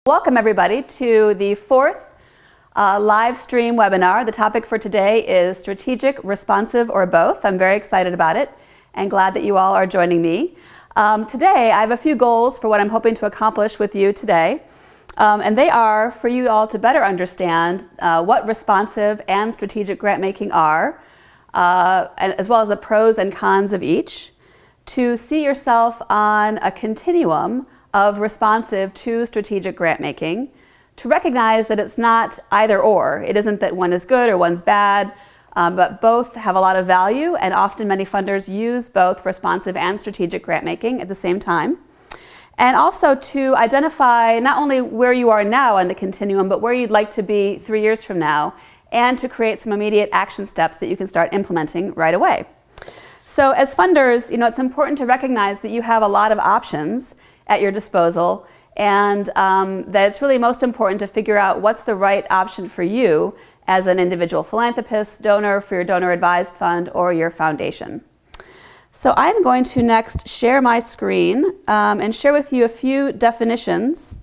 Welcome everybody to the fourth live stream webinar. The topic for today is strategic, responsive, or both. I'm very excited about it and glad that you all are joining me. Today I have a few goals for what I'm hoping to accomplish with you today. And they are for you all to better understand what responsive and strategic grant making are, as well as the pros and cons of each, to see yourself on a continuum of responsive to strategic grant making, to recognize that it's not either or. It isn't that one is good or one's bad, but both have a lot of value, and often many funders use both responsive and strategic grant making at the same time. And also to identify not only where you are now on the continuum, but where you'd like to be 3 years from now, and to create some immediate action steps that you can start implementing right away. So as funders, it's important to recognize that you have a lot of options at your disposal, and that it's really most important to figure out what's the right option for you as an individual philanthropist, donor for your donor advised fund, or your foundation. So I'm going to next share my screen and share with you a few definitions.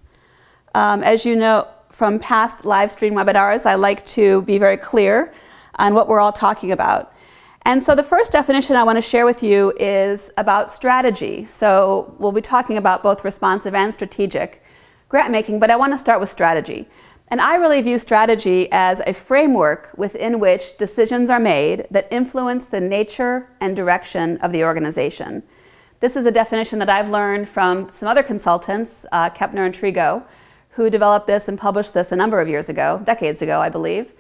As you know from past live stream webinars, I like to be very clear on what we're all talking about. And so the first definition I want to share with you is about strategy. So we'll be talking about both responsive and strategic grant making, but I want to start with strategy. And I really view strategy as a framework within which decisions are made that influence the nature and direction of the organization. This is a definition that I've learned from some other consultants, Kepner and Trigo, who developed this and published this a number of years ago, decades ago, I believe.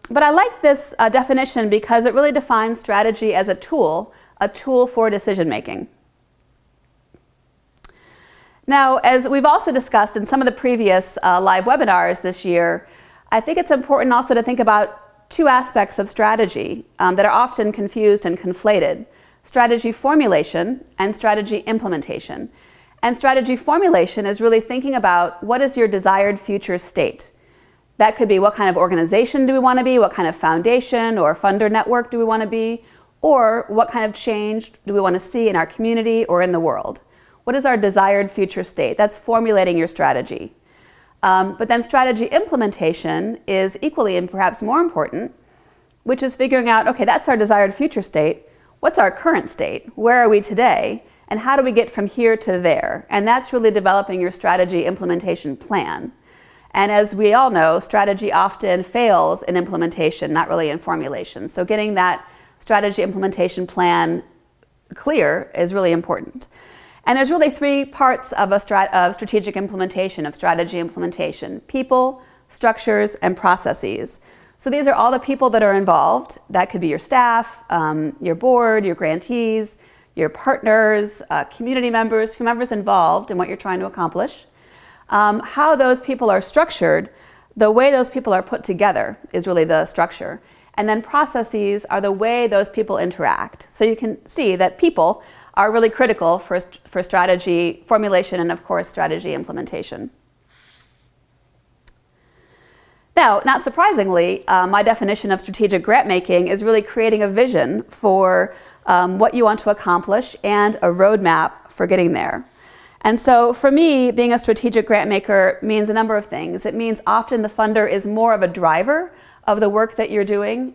But I like this definition because it really defines strategy as a tool for decision making. Now, as we've also discussed in some of the previous live webinars this year, I think it's important also to think about two aspects of strategy that are often confused and conflated: strategy formulation and strategy implementation. And strategy formulation is really thinking about what is your desired future state. That could be what kind of organization do we want to be, what kind of foundation or funder network do we want to be, or what kind of change do we want to see in our community or in the world. What is our desired future state? That's formulating your strategy. But then strategy implementation is equally and perhaps more important, which is figuring out, okay, that's our desired future state. What's our current state? Where are we today? And how do we get from here to there? And that's really developing your strategy implementation plan. And as we all know, strategy often fails in implementation, not really in formulation. So getting that strategy implementation plan clear is really important. And there's really three parts of strategic implementation, of strategy implementation: people, structures, and processes. So these are all the people that are involved. That could be your staff, your board, your grantees, your partners, community members, whomever's involved in what you're trying to accomplish. How those people are structured, the way those people are put together is really the structure. And then processes are the way those people interact. So you can see that people are really critical for strategy formulation and, of course, strategy implementation. Now, not surprisingly, my definition of strategic grant making is really creating a vision for what you want to accomplish and a roadmap for getting there. And so for me, being a strategic grant maker means a number of things. It means often the funder is more of a driver of the work that you're doing,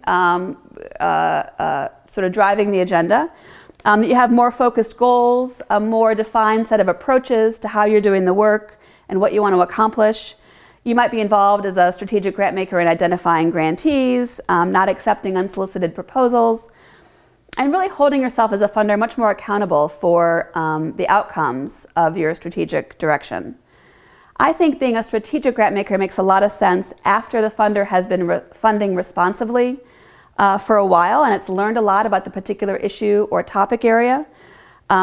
sort of driving the agenda. That you have more focused goals, a more defined set of approaches to how you're doing the work and what you want to accomplish. You might be involved as a strategic grant maker in identifying grantees, not accepting unsolicited proposals, and really holding yourself as a funder much more accountable for the outcomes of your strategic direction. I think being a strategic grant maker makes a lot of sense after the funder has been funding responsively for a while, and it's learned a lot about the particular issue or topic area,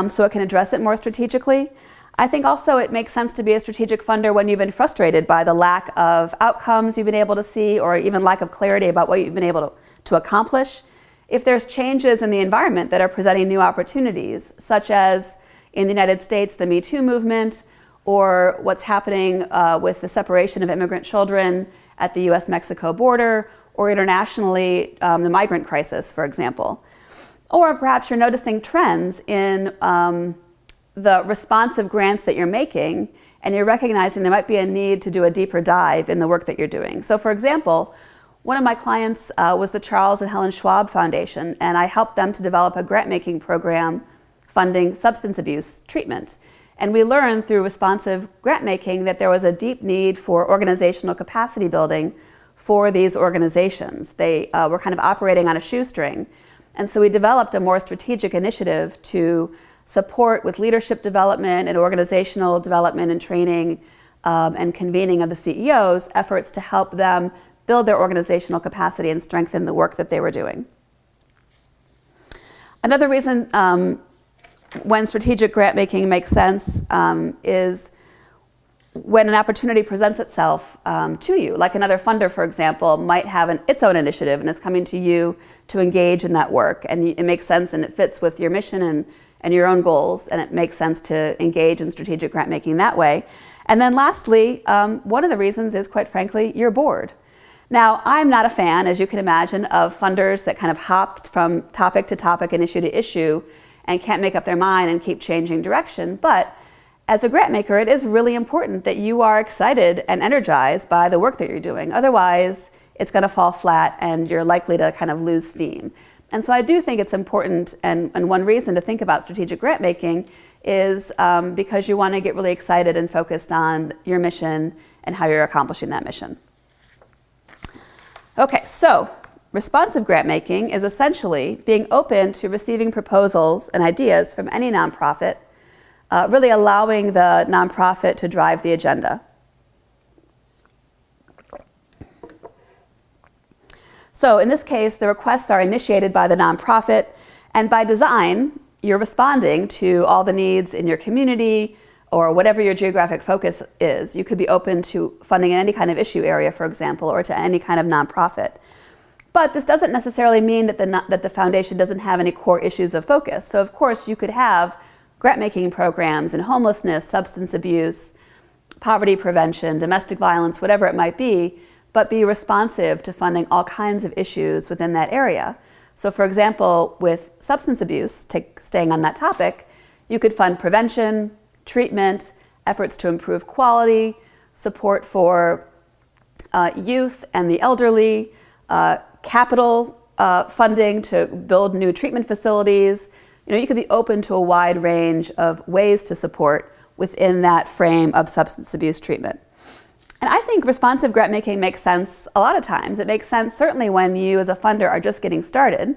so it can address it more strategically. I think also it makes sense to be a strategic funder when you've been frustrated by the lack of outcomes you've been able to see, or even lack of clarity about what you've been able to accomplish. If there's changes in the environment that are presenting new opportunities, such as in the United States, the Me Too movement, or what's happening with the separation of immigrant children at the US-Mexico border, or internationally, the migrant crisis, for example. Or perhaps you're noticing trends in the responsive grants that you're making and you're recognizing there might be a need to do a deeper dive in the work that you're doing. So for example, one of my clients was the Charles and Helen Schwab Foundation, and I helped them to develop a grant-making program funding substance abuse treatment. And we learned through responsive grant-making that there was a deep need for organizational capacity building for these organizations. They were kind of operating on a shoestring. And so we developed a more strategic initiative to support with leadership development and organizational development and training and convening of the CEOs efforts to help them build their organizational capacity and strengthen the work that they were doing. Another reason when strategic grant making makes sense is when an opportunity presents itself to you. Like another funder, for example, might have its own initiative and is coming to you to engage in that work, and it makes sense and it fits with your mission and your own goals, and it makes sense to engage in strategic grant making that way. And then lastly, one of the reasons is, quite frankly, you're bored. Now, I'm not a fan, as you can imagine, of funders that kind of hop from topic to topic and issue to issue and can't make up their mind and keep changing direction. But as a grant maker, it is really important that you are excited and energized by the work that you're doing. Otherwise, it's going to fall flat and you're likely to kind of lose steam. And so I do think it's important, and one reason to think about strategic grant making is because you want to get really excited and focused on your mission and how you're accomplishing that mission. Okay, so responsive grant making is essentially being open to receiving proposals and ideas from any nonprofit, really allowing the nonprofit to drive the agenda. So in this case, the requests are initiated by the nonprofit, and by design, you're responding to all the needs in your community or whatever your geographic focus is. You could be open to funding in any kind of issue area, for example, or to any kind of nonprofit. But this doesn't necessarily mean that the foundation doesn't have any core issues of focus. So of course, you could have grant-making programs in homelessness, substance abuse, poverty prevention, domestic violence, whatever it might be, but be responsive to funding all kinds of issues within that area. So for example, with substance abuse, staying on that topic, you could fund prevention, treatment, efforts to improve quality, support for youth and the elderly, capital funding to build new treatment facilities. You know, you could be open to a wide range of ways to support within that frame of substance abuse treatment. And I think responsive grant making makes sense a lot of times. It makes sense certainly when you as a funder are just getting started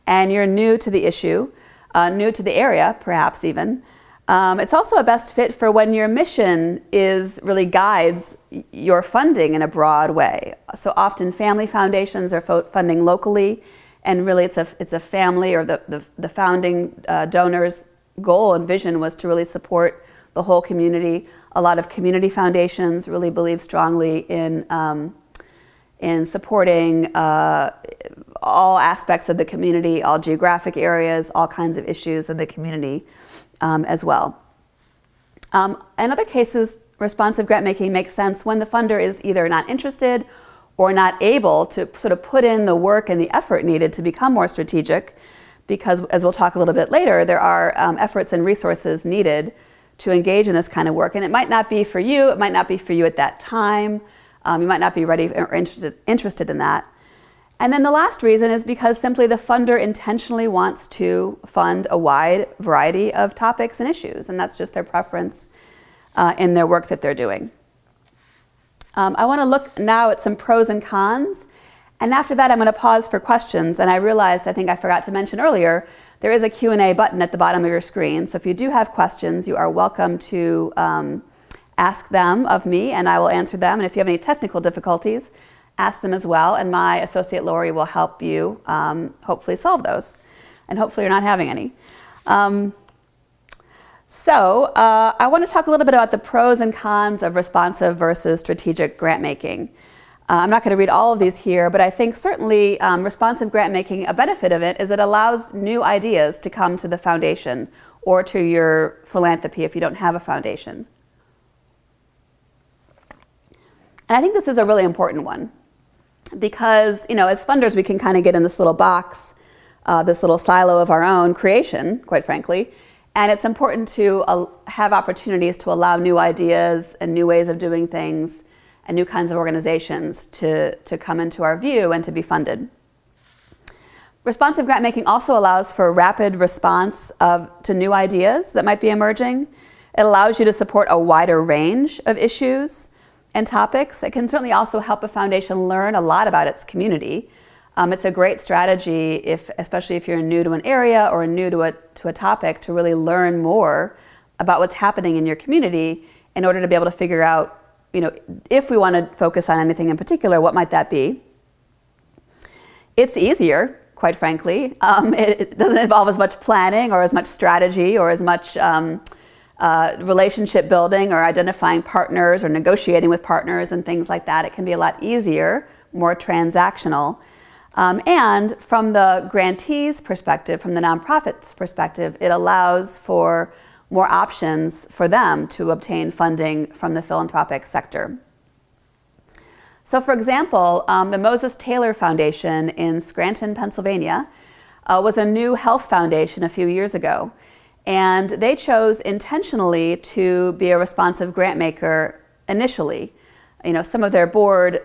and you're new to the issue, new to the area perhaps even. It's also a best fit for when your mission really guides your funding in a broad way. So often family foundations are funding locally, and really it's a family or the founding donor's goal and vision was to really support the whole community. A lot of community foundations really believe strongly in supporting all aspects of the community, all geographic areas, all kinds of issues in the community as well. In other cases, responsive grant making makes sense when the funder is either not interested or not able to sort of put in the work and the effort needed to become more strategic, because as we'll talk a little bit later, there are efforts and resources needed to engage in this kind of work. And it might not be for you, it might not be for you at that time, you might not be ready or interested in that. And then the last reason is because simply the funder intentionally wants to fund a wide variety of topics and issues, and that's just their preference in their work that they're doing. I want to look now at some pros and cons, and after that I'm going to pause for questions. And I realized, I think I forgot to mention earlier, there is a Q&A button at the bottom of your screen, so if you do have questions, you are welcome to ask them of me and I will answer them. And if you have any technical difficulties, ask them as well, and my associate Lori will help you hopefully solve those, and hopefully you're not having any. So I want to talk a little bit about the pros and cons of responsive versus strategic grant making. I'm not going to read all of these here, but I think certainly responsive grant making, a benefit of it is it allows new ideas to come to the foundation or to your philanthropy if you don't have a foundation. And I think this is a really important one because, you know, as funders, we can kind of get in this little box, this little silo of our own creation, quite frankly, And it's important to have opportunities to allow new ideas and new ways of doing things and new kinds of organizations to come into our view and to be funded. Responsive grant making also allows for rapid response to new ideas that might be emerging. It allows you to support a wider range of issues and topics. It can certainly also help a foundation learn a lot about its community. It's a great strategy, especially if you're new to an area or new to a topic, to really learn more about what's happening in your community in order to be able to figure out, if we want to focus on anything in particular, what might that be? It's easier, quite frankly. It doesn't involve as much planning or as much strategy or as much relationship building or identifying partners or negotiating with partners and things like that. It can be a lot easier, more transactional. And from the grantee's perspective, from the nonprofit's perspective, it allows for more options for them to obtain funding from the philanthropic sector. So for example, the Moses Taylor Foundation in Scranton, Pennsylvania, was a new health foundation a few years ago. And they chose intentionally to be a responsive grant maker initially. Some of their board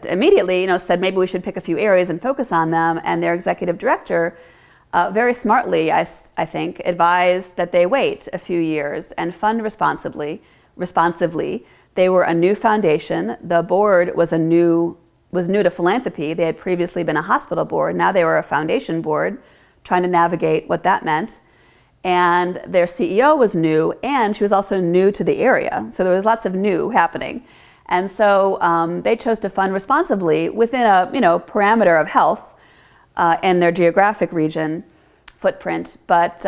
immediately, said maybe we should pick a few areas and focus on them. And their executive director, very smartly, I think, advised that they wait a few years and fund responsively. They were a new foundation. The board was new to philanthropy. They had previously been a hospital board. Now they were a foundation board, trying to navigate what that meant. And their CEO was new, and she was also new to the area. So there was lots of new happening. And so they chose to fund responsibly within a parameter of health and their geographic region footprint. But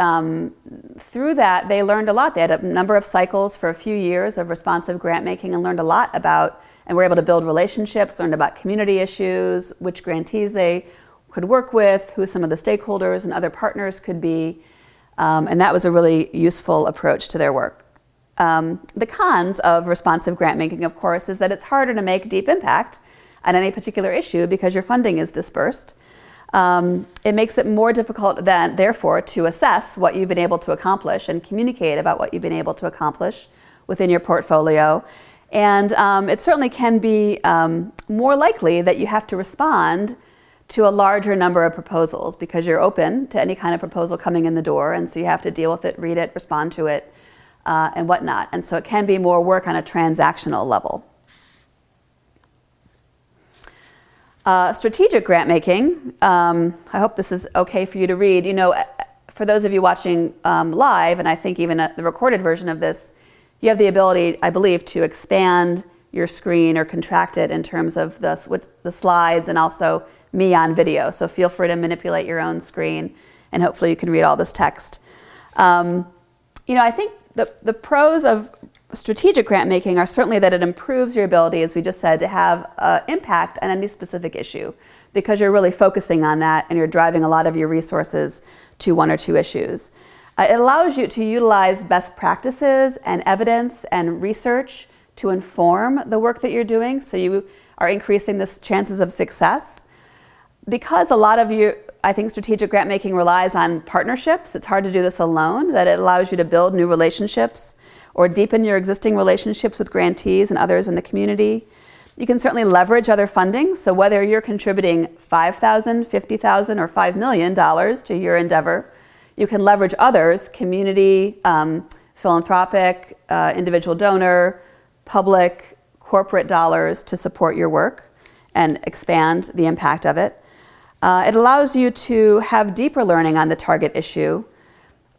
through that, they learned a lot. They had a number of cycles for a few years of responsive grant making and learned a lot about, and were able to build relationships, learned about community issues, which grantees they could work with, who some of the stakeholders and other partners could be. And that was a really useful approach to their work. The cons of responsive grant making, of course, is that it's harder to make deep impact on any particular issue because your funding is dispersed. It makes it more difficult therefore, to assess what you've been able to accomplish and communicate about what you've been able to accomplish within your portfolio. And it certainly can be more likely that you have to respond to a larger number of proposals because you're open to any kind of proposal coming in the door, and so you have to deal with it, read it, respond to it, and whatnot. And so it can be more work on a transactional level. Strategic grant making, I hope this is okay for you to read. For those of you watching live, and I think even the recorded version of this, you have the ability, I believe, to expand your screen or contract it in terms of the slides and also me on video. So feel free to manipulate your own screen, and hopefully you can read all this text. I think the pros of strategic grant making are certainly that it improves your ability, as we just said, to have impact on any specific issue because you're really focusing on that and you're driving a lot of your resources to one or two issues. It allows you to utilize best practices and evidence and research to inform the work that you're doing, so you are increasing the chances of success. Because a lot of I think strategic grant making relies on partnerships, it's hard to do this alone, that it allows you to build new relationships or deepen your existing relationships with grantees and others in the community. You can certainly leverage other funding, so whether you're contributing $5,000, $50,000, or $5 million to your endeavor, you can leverage others, community, philanthropic, individual donor, public, corporate dollars to support your work and expand the impact of it. It allows you to have deeper learning on the target issue.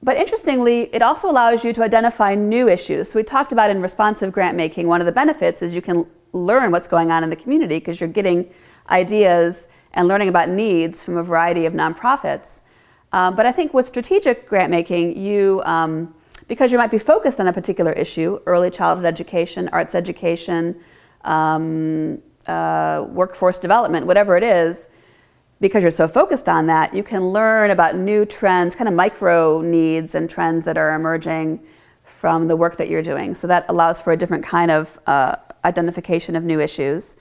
But interestingly, it also allows you to identify new issues. So we talked about in responsive grant making, one of the benefits is you can learn what's going on in the community because you're getting ideas and learning about needs from a variety of nonprofits. But I think with strategic grant making, because you might be focused on a particular issue, early childhood education, arts education, workforce development, whatever it is, because you're so focused on that, you can learn about new trends, kind of micro needs and trends that are emerging from the work that you're doing. So that allows for a different kind of identification of new issues.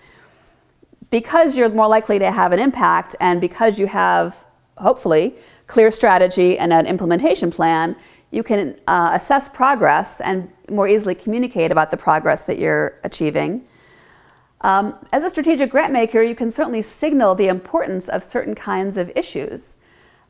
Because you're more likely to have an impact, and because you have, hopefully, clear strategy and an implementation plan, you can assess progress and more easily communicate about the progress that you're achieving. As a strategic grant maker, you can certainly signal the importance of certain kinds of issues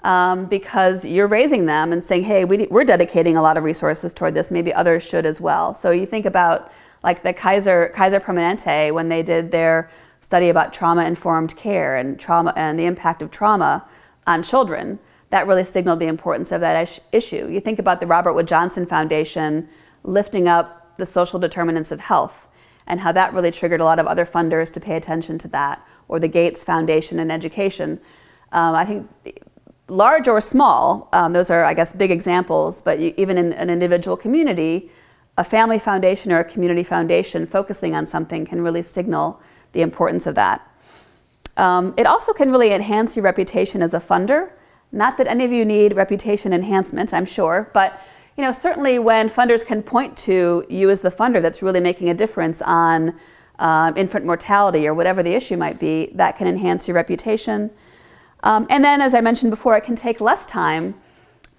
because you're raising them and saying, hey, we're dedicating a lot of resources toward this, maybe others should as well. So you think about like the Kaiser Permanente, when they did their study about trauma-informed care and the impact of trauma on children, that really signaled the importance of that issue. You think about the Robert Wood Johnson Foundation lifting up the social determinants of health and how that really triggered a lot of other funders to pay attention to that, or the Gates Foundation in education. I think large or small, those are, I guess, big examples, but even in an individual community, a family foundation or a community foundation focusing on something can really signal the importance of that. It also can really enhance your reputation as a funder. Not that any of you need reputation enhancement, I'm sure, but certainly when funders can point to you as the funder that's really making a difference on infant mortality or whatever the issue might be, that can enhance your reputation. And then, as I mentioned before, it can take less time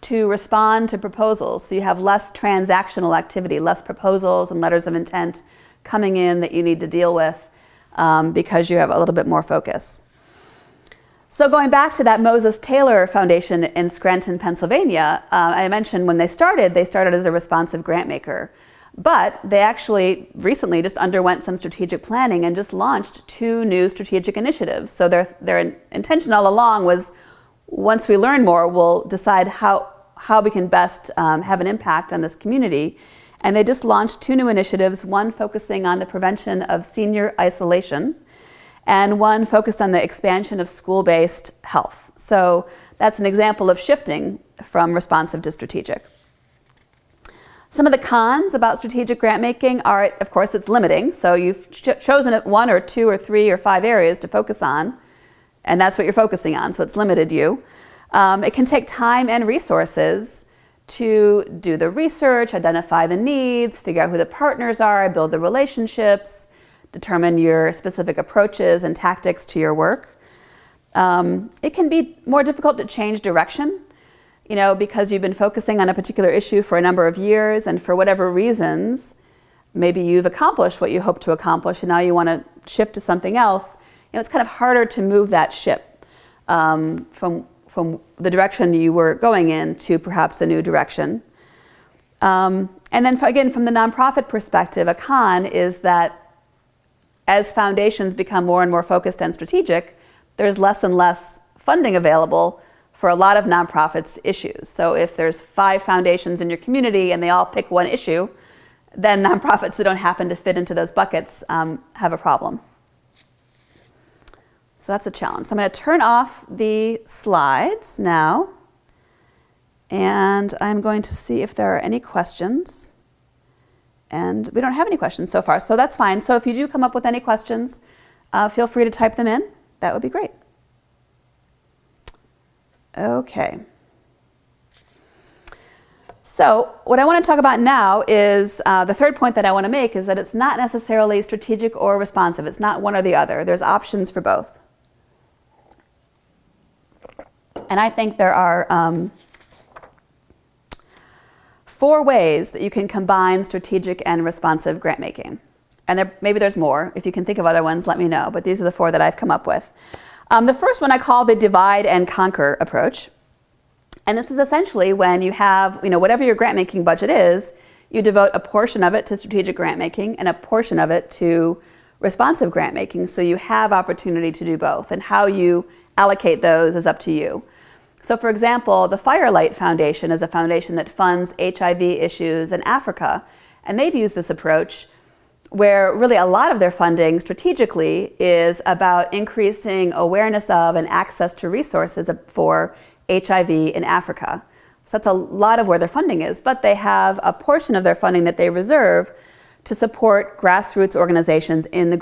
to respond to proposals. So you have less transactional activity, less proposals and letters of intent coming in that you need to deal with because you have a little bit more focus. So going back to that Moses Taylor Foundation in Scranton, Pennsylvania, I mentioned when they started as a responsive grant maker. But they actually recently just underwent some strategic planning and just launched 2 new strategic initiatives. So their intention all along was, once we learn more, we'll decide how we can best have an impact on this community. And they just launched 2 new initiatives, one focusing on the prevention of senior isolation, and one focused on the expansion of school-based health. So that's an example of shifting from responsive to strategic. Some of the cons about strategic grant making are, of course, it's limiting. So you've chosen 1 or 2 or 3 or 5 areas to focus on, and that's what you're focusing on, so it's limited you. It can take time and resources to do the research, identify the needs, figure out who the partners are, build the relationships, determine your specific approaches and tactics to your work. It can be more difficult to change direction, because you've been focusing on a particular issue for a number of years, and for whatever reasons, maybe you've accomplished what you hope to accomplish, and now you want to shift to something else. It's kind of harder to move that ship from the direction you were going in to perhaps a new direction. And then again, from the nonprofit perspective, a con is that as foundations become more and more focused and strategic, there's less and less funding available for a lot of nonprofits' issues. So if there's 5 foundations in your community and they all pick one issue, then nonprofits that don't happen to fit into those buckets have a problem. So that's a challenge. So I'm going to turn off the slides now, and I'm going to see if there are any questions. And we don't have any questions so far, so that's fine. So if you do come up with any questions, feel free to type them in. That would be great. Okay. So what I want to talk about now is the third point that I want to make is that it's not necessarily strategic or responsive. It's not one or the other. There's options for both. And I think there are 4 ways that you can combine strategic and responsive grant making. And maybe there's more. If you can think of other ones, let me know. But these are the 4 that I've come up with. The first one I call the divide and conquer approach. And this is essentially when you have, whatever your grant making budget is, you devote a portion of it to strategic grant making and a portion of it to responsive grant making. So you have opportunity to do both. And how you allocate those is up to you. So for example, the Firelight Foundation is a foundation that funds HIV issues in Africa. And they've used this approach where really a lot of their funding strategically is about increasing awareness of and access to resources for HIV in Africa. So that's a lot of where their funding is, but they have a portion of their funding that they reserve to support grassroots organizations on the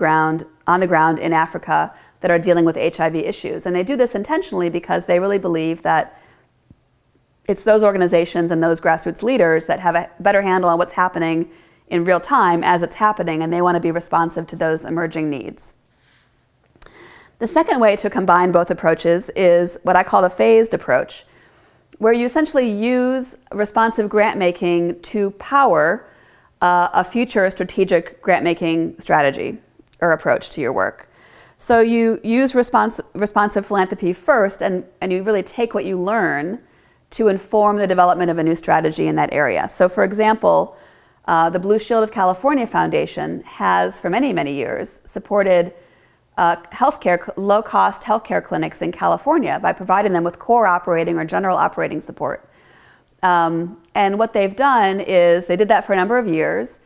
ground in Africa that are dealing with HIV issues. And they do this intentionally because they really believe that it's those organizations and those grassroots leaders that have a better handle on what's happening in real time as it's happening, and they want to be responsive to those emerging needs. The second way to combine both approaches is what I call the phased approach. where you essentially use responsive grant making to power a future strategic grant making strategy or approach to your work. So you use responsive philanthropy first, and you really take what you learn to inform the development of a new strategy in that area. So for example, the Blue Shield of California Foundation has for many, many years supported low-cost healthcare clinics in California by providing them with core operating or general operating support. And what they've done is they did that for a number of years,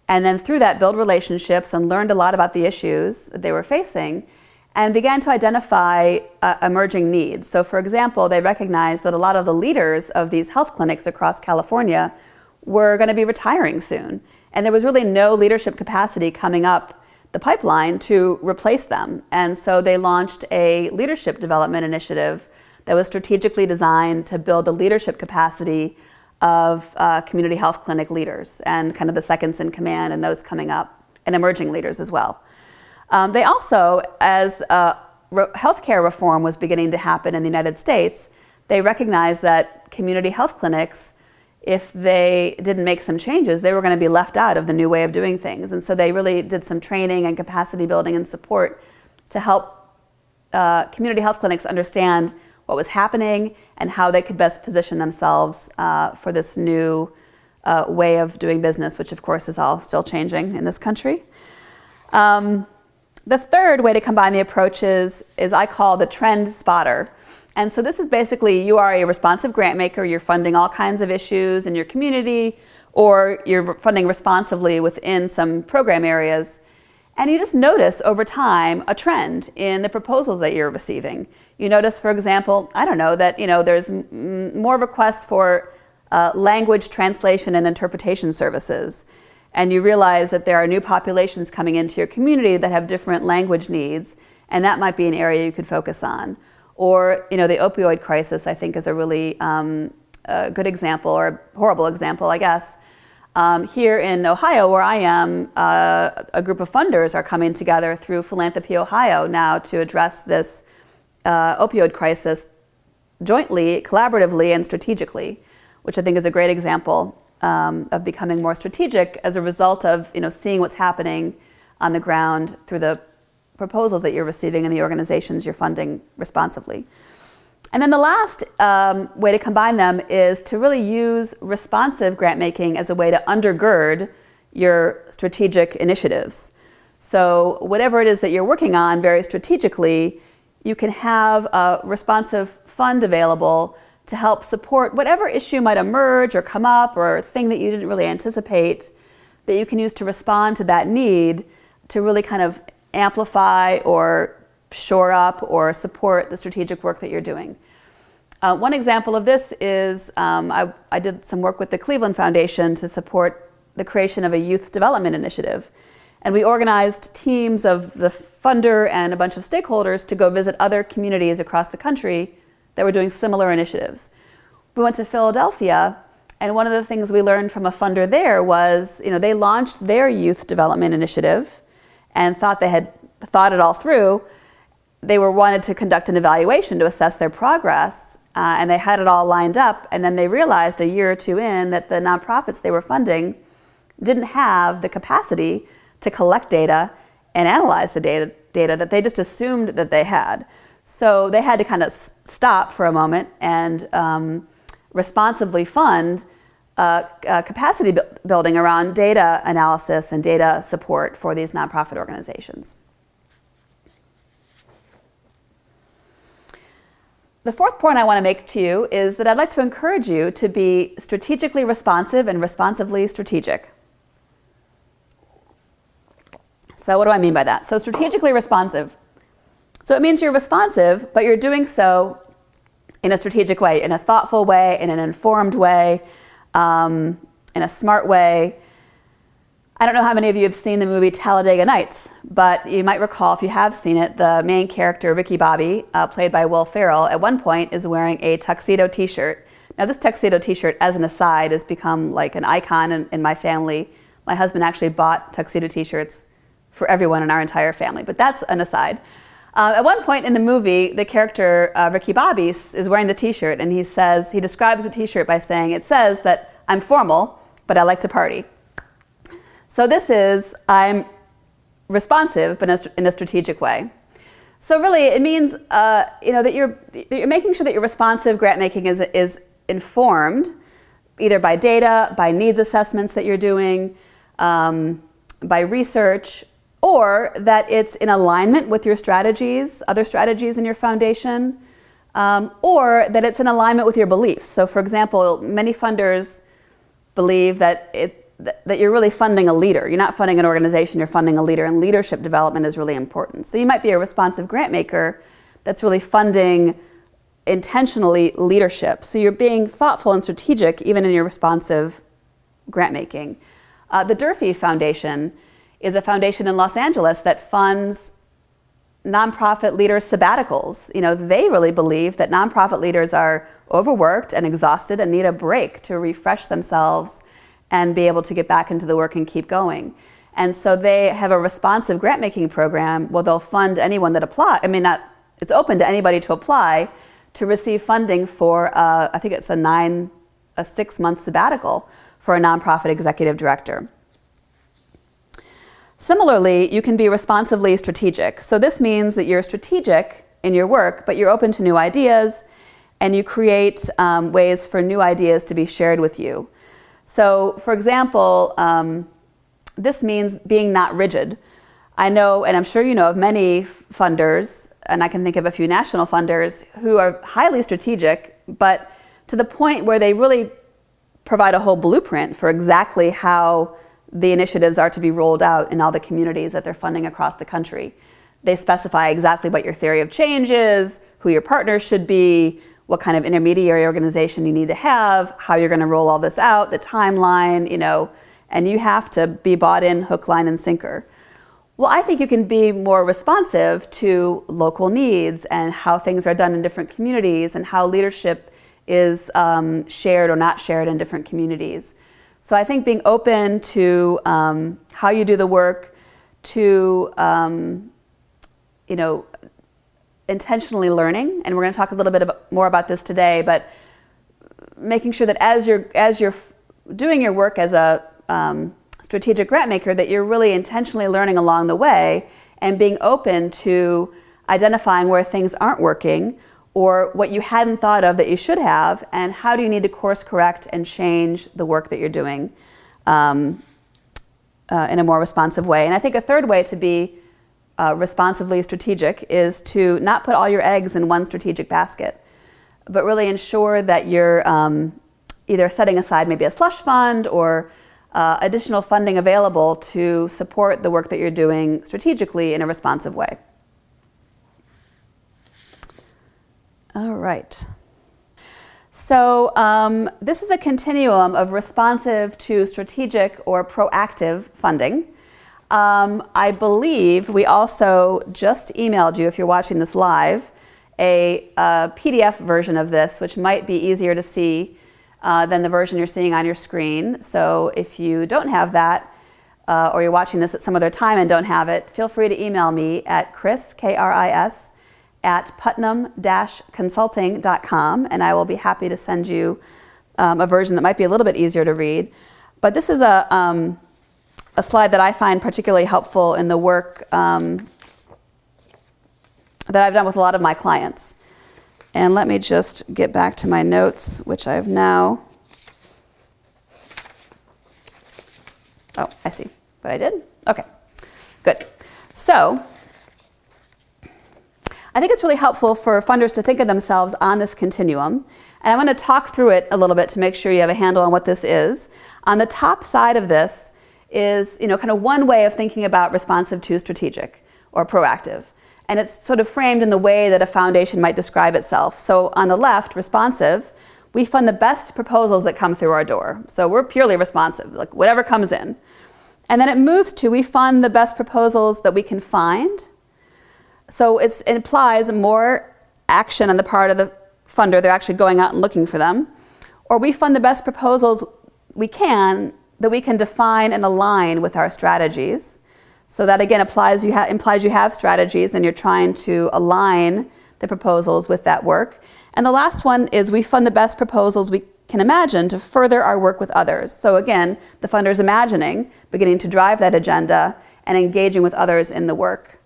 and then through that build relationships and learned a lot about the issues that they were facing and began to identify emerging needs. So for example, they recognized that a lot of the leaders of these health clinics across California were going to be retiring soon. And there was really no leadership capacity coming up the pipeline to replace them. And so they launched a leadership development initiative that was strategically designed to build the leadership capacity of community health clinic leaders and kind of the seconds in command and those coming up, and emerging leaders as well. They also, as healthcare reform was beginning to happen in the United States, they recognized that community health clinics, if they didn't make some changes, they were going to be left out of the new way of doing things. And so they really did some training and capacity building and support to help community health clinics understand what was happening and how they could best position themselves for this new way of doing business, which of course is all still changing in this country. The third way to combine the approaches is I call the trend spotter. And so this is basically you are a responsive grant maker, you're funding all kinds of issues in your community, or you're funding responsively within some program areas. And you just notice over time a trend in the proposals that you're receiving. You notice, for example, I don't know, that there's more requests for language translation and interpretation services. And you realize that there are new populations coming into your community that have different language needs, and that might be an area you could focus on. Or the opioid crisis, I think, is a really good example, or a horrible example, I guess. Here in Ohio, where I am, a group of funders are coming together through Philanthropy Ohio now to address this opioid crisis jointly, collaboratively, and strategically, which I think is a great example of becoming more strategic as a result of seeing what's happening on the ground through the proposals that you're receiving and the organizations you're funding responsively. And then the last way to combine them is to really use responsive grant making as a way to undergird your strategic initiatives. So whatever it is that you're working on very strategically, you can have a responsive fund available to help support whatever issue might emerge or come up or thing that you didn't really anticipate that you can use to respond to that need to really kind of amplify or shore up or support the strategic work that you're doing. One example of this is I did some work with the Cleveland Foundation to support the creation of a youth development initiative. And we organized teams of the funder and a bunch of stakeholders to go visit other communities across the country that were doing similar initiatives. We went to Philadelphia, and one of the things we learned from a funder there was, they launched their youth development initiative and thought they had thought it all through. They wanted to conduct an evaluation to assess their progress, and they had it all lined up, and then they realized a year or two in that the nonprofits they were funding didn't have the capacity to collect data and analyze the data that they just assumed that they had. So they had to kind of stop for a moment and responsively fund capacity building around data analysis and data support for these nonprofit organizations. The fourth point I want to make to you is that I'd like to encourage you to be strategically responsive and responsively strategic. So what do I mean by that? So strategically responsive. So it means you're responsive, but you're doing so in a strategic way, in a thoughtful way, in an informed way, in a smart way. I don't know how many of you have seen the movie Talladega Nights, but you might recall, if you have seen it, the main character, Ricky Bobby, played by Will Ferrell, at one point is wearing a tuxedo t-shirt. Now this tuxedo t-shirt, as an aside, has become like an icon in my family. My husband actually bought tuxedo t-shirts for everyone in our entire family, but that's an aside. At one point in the movie, the character Ricky Bobby is wearing the T-shirt, and he describes the T-shirt by saying, "It says that I'm formal, but I like to party." So this is, I'm responsive, but in a strategic way. So really, it means that you're making sure that your responsive grant making is informed, either by data, by needs assessments that you're doing, by research, or that it's in alignment with your strategies, other strategies in your foundation, or that it's in alignment with your beliefs. So for example, many funders believe that you're really funding a leader. You're not funding an organization, you're funding a leader, and leadership development is really important. So you might be a responsive grant maker that's really funding intentionally leadership. So you're being thoughtful and strategic even in your responsive grant making. The Durfee Foundation is a foundation in Los Angeles that funds nonprofit leaders' sabbaticals. They really believe that nonprofit leaders are overworked and exhausted and need a break to refresh themselves and be able to get back into the work and keep going. And so they have a responsive grant making program where they'll fund anyone that applies. It's open to anybody to apply to receive funding for, I think it's a 6-month sabbatical for a nonprofit executive director. Similarly, you can be responsively strategic. So this means that you're strategic in your work, but you're open to new ideas, and you create ways for new ideas to be shared with you. So for example, this means being not rigid. I know, and I'm sure you know of many funders, and I can think of a few national funders who are highly strategic, but to the point where they really provide a whole blueprint for exactly how the initiatives are to be rolled out in all the communities that they're funding across the country. They specify exactly what your theory of change is, who your partners should be, what kind of intermediary organization you need to have, how you're going to roll all this out, the timeline, and you have to be bought in hook, line, and sinker. Well, I think you can be more responsive to local needs and how things are done in different communities and how leadership is shared or not shared in different communities. So I think being open to how you do the work, to intentionally learning, and we're going to talk a little bit more about this today, but making sure that as you're doing your work as a strategic grant maker, that you're really intentionally learning along the way and being open to identifying where things aren't working or what you hadn't thought of that you should have, and how do you need to course correct and change the work that you're doing in a more responsive way. And I think a third way to be responsively strategic is to not put all your eggs in one strategic basket, but really ensure that you're either setting aside maybe a slush fund or additional funding available to support the work that you're doing strategically in a responsive way. All right. So this is a continuum of responsive to strategic or proactive funding. I believe we also just emailed you, if you're watching this live, a PDF version of this, which might be easier to see than the version you're seeing on your screen. So if you don't have that, or you're watching this at some other time and don't have it, feel free to email me at Chris, K-R-I-S, at putnam-consulting.com, and I will be happy to send you a version that might be a little bit easier to read. But this is a slide that I find particularly helpful in the work that I've done with a lot of my clients. And let me just get back to my notes, which I've now... Oh, I see what I did. Okay, good. So I think it's really helpful for funders to think of themselves on this continuum. And I want to talk through it a little bit to make sure you have a handle on what this is. On the top side of this is, kind of one way of thinking about responsive to strategic or proactive. And it's sort of framed in the way that a foundation might describe itself. So on the left, responsive, we fund the best proposals that come through our door. So we're purely responsive, like whatever comes in. And then it moves to, we fund the best proposals that we can find. So it implies more action on the part of the funder. They're actually going out and looking for them. Or we fund the best proposals that we can define and align with our strategies. So that again implies you have strategies and you're trying to align the proposals with that work. And the last one is we fund the best proposals we can imagine to further our work with others. So again, the funder's imagining, beginning to drive that agenda and engaging with others in the work.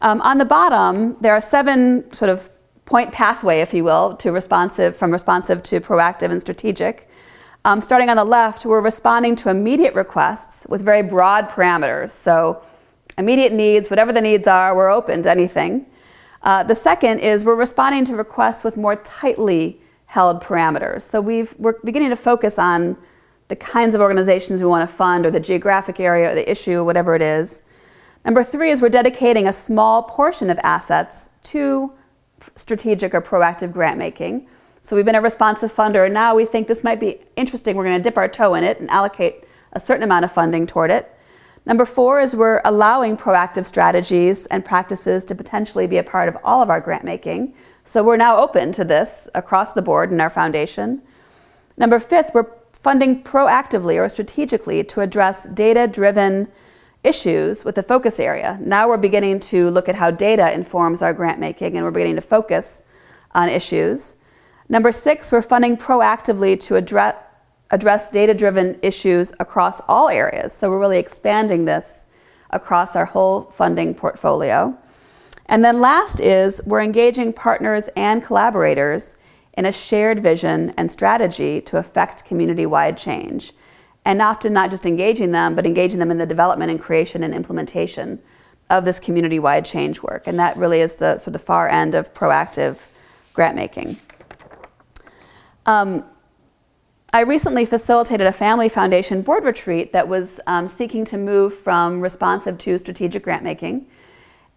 On the bottom, there are 7 sort of point pathway, if you will, from responsive to proactive and strategic. Starting on the left, we're responding to immediate requests with very broad parameters. So immediate needs, whatever the needs are, we're open to anything. The second is we're responding to requests with more tightly held parameters. So we're beginning to focus on the kinds of organizations we want to fund, or the geographic area, or the issue, whatever it is. Number 3 is we're dedicating a small portion of assets to strategic or proactive grant making. So we've been a responsive funder, and now we think this might be interesting. We're going to dip our toe in it and allocate a certain amount of funding toward it. Number 4 is we're allowing proactive strategies and practices to potentially be a part of all of our grant making. So we're now open to this across the board in our foundation. Number 5, we're funding proactively or strategically to address data-driven issues with a focus area. Now we're beginning to look at how data informs our grant making, and we're beginning to focus on issues. Number 6, we're funding proactively to address data-driven issues across all areas. So we're really expanding this across our whole funding portfolio. And then last is we're engaging partners and collaborators in a shared vision and strategy to affect community-wide change. And often not just engaging them, but engaging them in the development and creation and implementation of this community-wide change work. And that really is the sort of far end of proactive grant making. I recently facilitated a family foundation board retreat that was seeking to move from responsive to strategic grant making.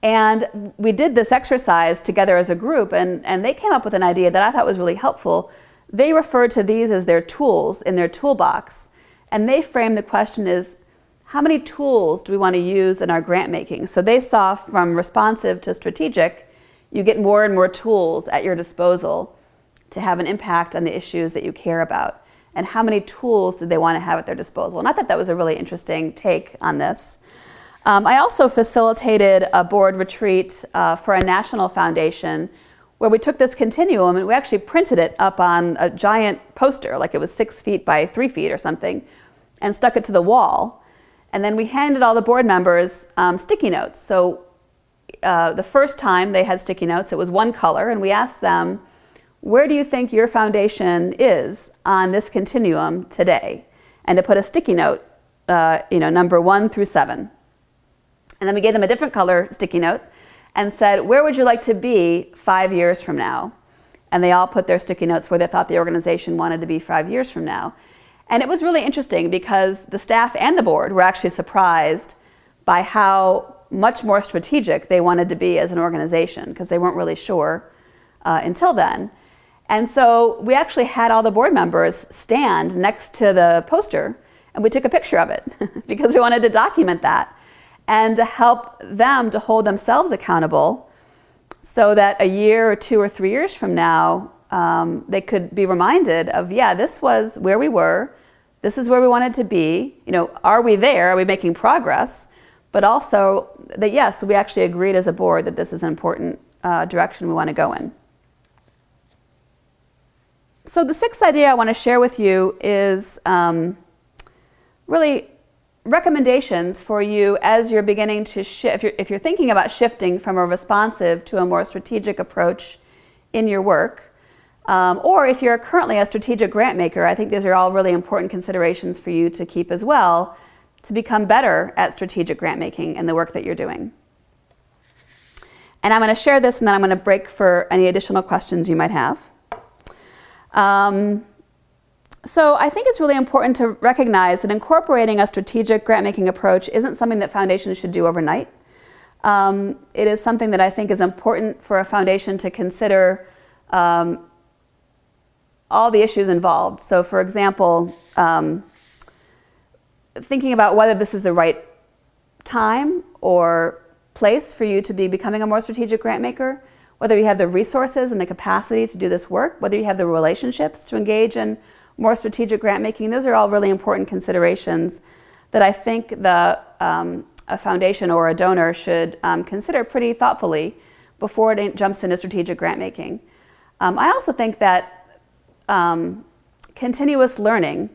And we did this exercise together as a group, and they came up with an idea that I thought was really helpful. They referred to these as their tools in their toolbox. And they framed the question as, how many tools do we want to use in our grant making? So they saw from responsive to strategic, you get more and more tools at your disposal to have an impact on the issues that you care about. And how many tools did they want to have at their disposal? And I thought that was a really interesting take on this. I also facilitated a board retreat for a national foundation where we took this continuum and we actually printed it up on a giant poster, like it was 6 feet by 3 feet or something, and stuck it to the wall. And then we handed all the board members sticky notes. So the first time they had sticky notes, it was one color, and we asked them, where do you think your foundation is on this continuum today? And to put a sticky note, number 1 through 7. And then we gave them a different color sticky note and said, where would you like to be 5 years from now? And they all put their sticky notes where they thought the organization wanted to be 5 years from now. And it was really interesting because the staff and the board were actually surprised by how much more strategic they wanted to be as an organization, because they weren't really sure until then. And so we actually had all the board members stand next to the poster, and we took a picture of it because we wanted to document that and to help them to hold themselves accountable so that a year or 2 or 3 years from now, they could be reminded of, yeah, this was where we were, this is where we wanted to be, are we there, are we making progress? But also that, yes, we actually agreed as a board that this is an important direction we want to go in. So the 6th idea I want to share with you is really recommendations for you as you're beginning to shift, if you're thinking about shifting from a responsive to a more strategic approach in your work, or if you're currently a strategic grant maker. I think these are all really important considerations for you to keep as well to become better at strategic grant making and the work that you're doing. And I'm going to share this, and then I'm going to break for any additional questions you might have. So I think it's really important to recognize that incorporating a strategic grant-making approach isn't something that foundations should do overnight. It is something that I think is important for a foundation to consider all the issues involved. So for example, thinking about whether this is the right time or place for you to be becoming a more strategic grant maker, whether you have the resources and the capacity to do this work, whether you have the relationships to engage in more strategic grant making. Those are all really important considerations that I think a a foundation or a donor should consider pretty thoughtfully before it jumps into strategic grant making. I also think that continuous learning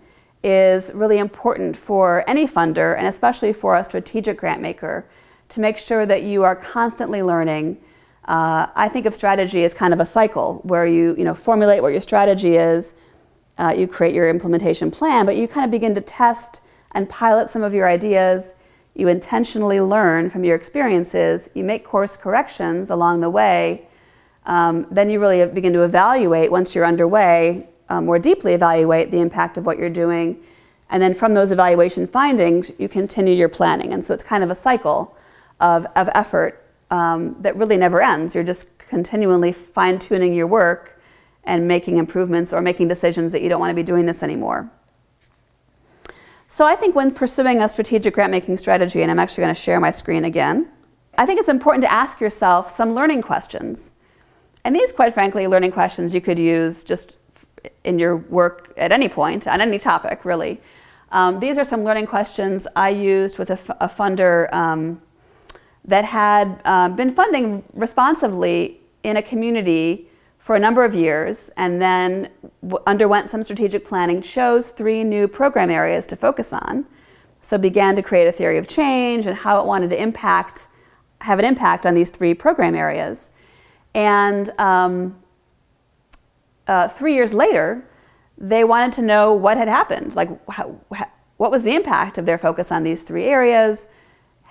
is really important for any funder, and especially for a strategic grant maker, to make sure that you are constantly learning. I think of strategy as kind of a cycle where you formulate what your strategy is, you create your implementation plan, but you kind of begin to test and pilot some of your ideas. You intentionally learn from your experiences, you make course corrections along the way, then you really begin to evaluate once you're underway, more deeply evaluate the impact of what you're doing, and then from those evaluation findings, you continue your planning. And so it's kind of a cycle of effort that really never ends. You're just continually fine-tuning your work and making improvements or making decisions that you don't want to be doing this anymore. So I think when pursuing a strategic grant-making strategy, and I'm actually going to share my screen again, I think it's important to ask yourself some learning questions. And these, quite frankly, learning questions you could use just in your work at any point, on any topic, really. These are some learning questions I used with a funder that had been funding responsively in a community for a number of years, and then underwent some strategic planning, chose 3 new program areas to focus on. So began to create a theory of change and how it wanted to have an impact on these 3 program areas. And 3 years later, they wanted to know what had happened, like what was the impact of their focus on these 3 areas?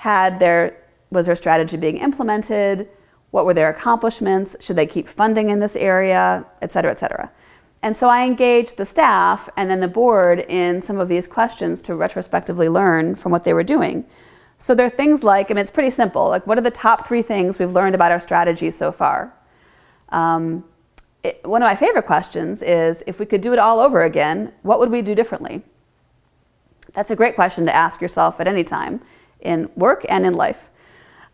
Was their strategy being implemented? What were their accomplishments? Should they keep funding in this area, et cetera, et cetera. And so I engaged the staff and then the board in some of these questions to retrospectively learn from what they were doing. So there are things like, it's pretty simple, like what are the top 3 things we've learned about our strategy so far? One of my favorite questions is, if we could do it all over again, what would we do differently? That's a great question to ask yourself at any time in work and in life.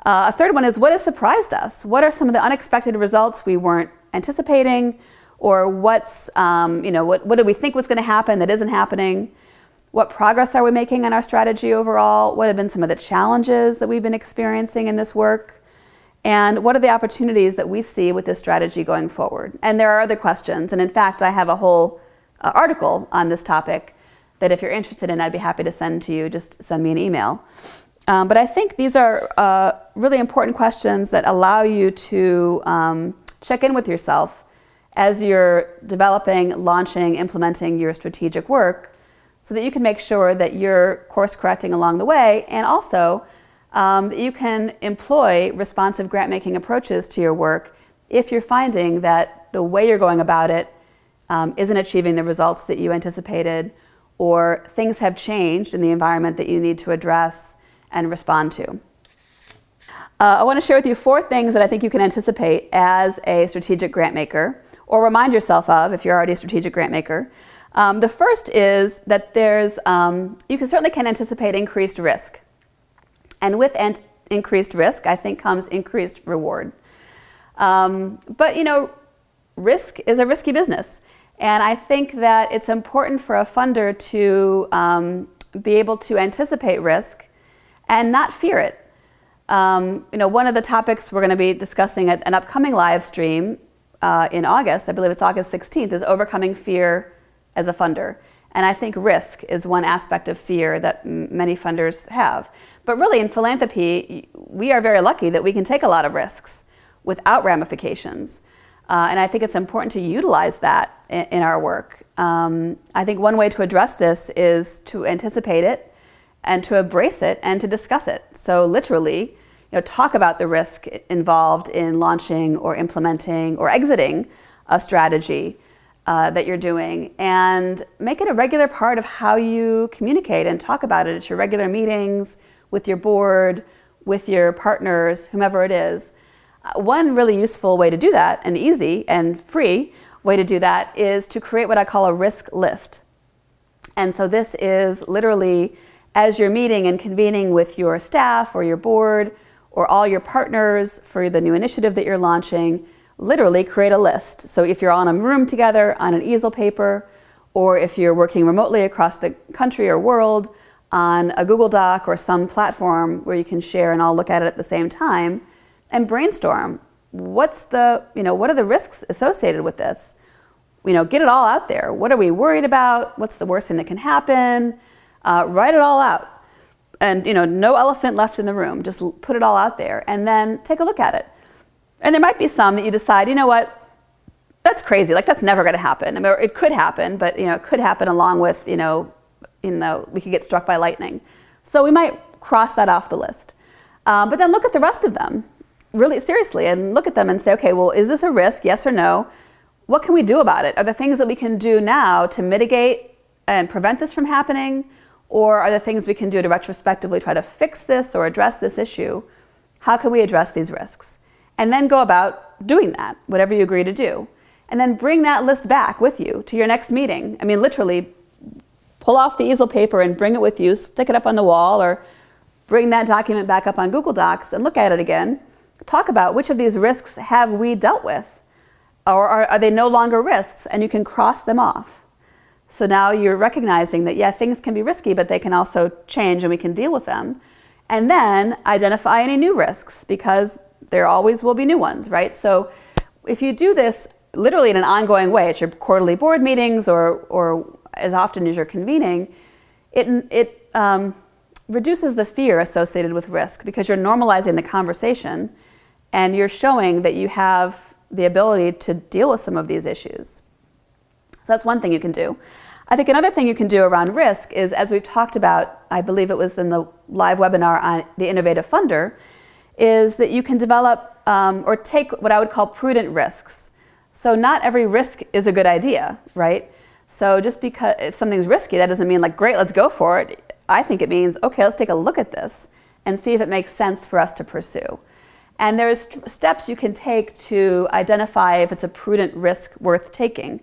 A third one is, what has surprised us? What are some of the unexpected results we weren't anticipating? Or what did we think was going to happen that isn't happening? What progress are we making on our strategy overall? What have been some of the challenges that we've been experiencing in this work? And what are the opportunities that we see with this strategy going forward? And there are other questions. And in fact, I have a whole article on this topic that if you're interested in, I'd be happy to send to you. Just send me an email. But I think these are really important questions that allow you to check in with yourself as you're developing, launching, implementing your strategic work, so that you can make sure that you're course correcting along the way, and also that you can employ responsive grant-making approaches to your work if you're finding that the way you're going about it isn't achieving the results that you anticipated, or things have changed in the environment that you need to address and respond to. I want to share with you 4 things that I think you can anticipate as a strategic grant maker, or remind yourself of if you're already a strategic grant maker. The first is that you certainly can anticipate increased risk. And with increased risk, I think, comes increased reward. But risk is a risky business. And I think that it's important for a funder to be able to anticipate risk and not fear it. One of the topics we're going to be discussing at an upcoming live stream in August, I believe it's August 16th, is overcoming fear as a funder. And I think risk is one aspect of fear that many funders have. But really in philanthropy, we are very lucky that we can take a lot of risks without ramifications. And I think it's important to utilize that in our work. I think one way to address this is to anticipate it, and to embrace it, and to discuss it. So literally, talk about the risk involved in launching or implementing or exiting a strategy that you're doing, and make it a regular part of how you communicate and talk about it at your regular meetings, with your board, with your partners, whomever it is. One really useful way to do that, and easy and free way to do that, is to create what I call a risk list. And so this is literally, as you're meeting and convening with your staff or your board or all your partners for the new initiative that you're launching, literally create a list. So if you're on a room together on an easel paper, or if you're working remotely across the country or world, on a Google Doc or some platform where you can share and all look at it at the same time and brainstorm. What are the risks associated with this? Get it all out there. What are we worried about? What's the worst thing that can happen? Write it all out. And, no elephant left in the room. Just put it all out there and then take a look at it. And there might be some that you decide, you know what, that's crazy. Like, that's never going to happen. I mean, it could happen, but, it could happen along with, we could get struck by lightning. So we might cross that off the list. But then look at the rest of them really seriously and look at them and say, okay, well, is this a risk? Yes or no? What can we do about it? Are there things that we can do now to mitigate and prevent this from happening? Or are there things we can do to retrospectively try to fix this or address this issue? How can we address these risks? And then go about doing that, whatever you agree to do. And then bring that list back with you to your next meeting. I mean, literally, pull off the easel paper and bring it with you, stick it up on the wall, or bring that document back up on Google Docs and look at it again. Talk about which of these risks have we dealt with, or are they no longer risks, and you can cross them off. So now you're recognizing that, yeah, things can be risky, but they can also change and we can deal with them. And then identify any new risks, because there always will be new ones, right? So if you do this literally in an ongoing way, at your quarterly board meetings or as often as you're convening, it reduces the fear associated with risk, because you're normalizing the conversation and you're showing that you have the ability to deal with some of these issues. So that's one thing you can do. I think another thing you can do around risk is, as we've talked about, I believe it was in the live webinar on the Innovative Funder, is that you can develop or take what I would call prudent risks. So not every risk is a good idea, right? So just because if something's risky, that doesn't mean like, great, let's go for it. I think it means, okay, let's take a look at this and see if it makes sense for us to pursue. And there's steps you can take to identify if it's a prudent risk worth taking.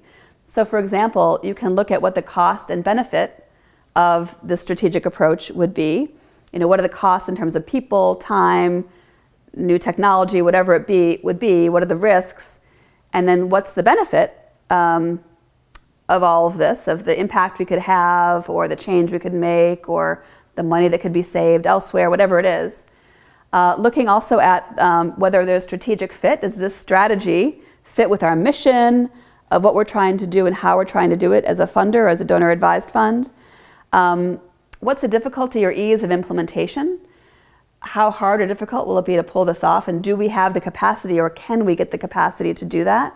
So for example, you can look at what the cost and benefit of the strategic approach would be. What are the costs in terms of people, time, new technology, whatever it would be, what are the risks, and then what's the benefit of all of this, of the impact we could have, or the change we could make, or the money that could be saved elsewhere, whatever it is. Looking also at whether there's strategic fit. Does this strategy fit with our mission of what we're trying to do and how we're trying to do it as a funder or as a donor-advised fund? What's the difficulty or ease of implementation? How hard or difficult will it be to pull this off? And do we have the capacity, or can we get the capacity to do that?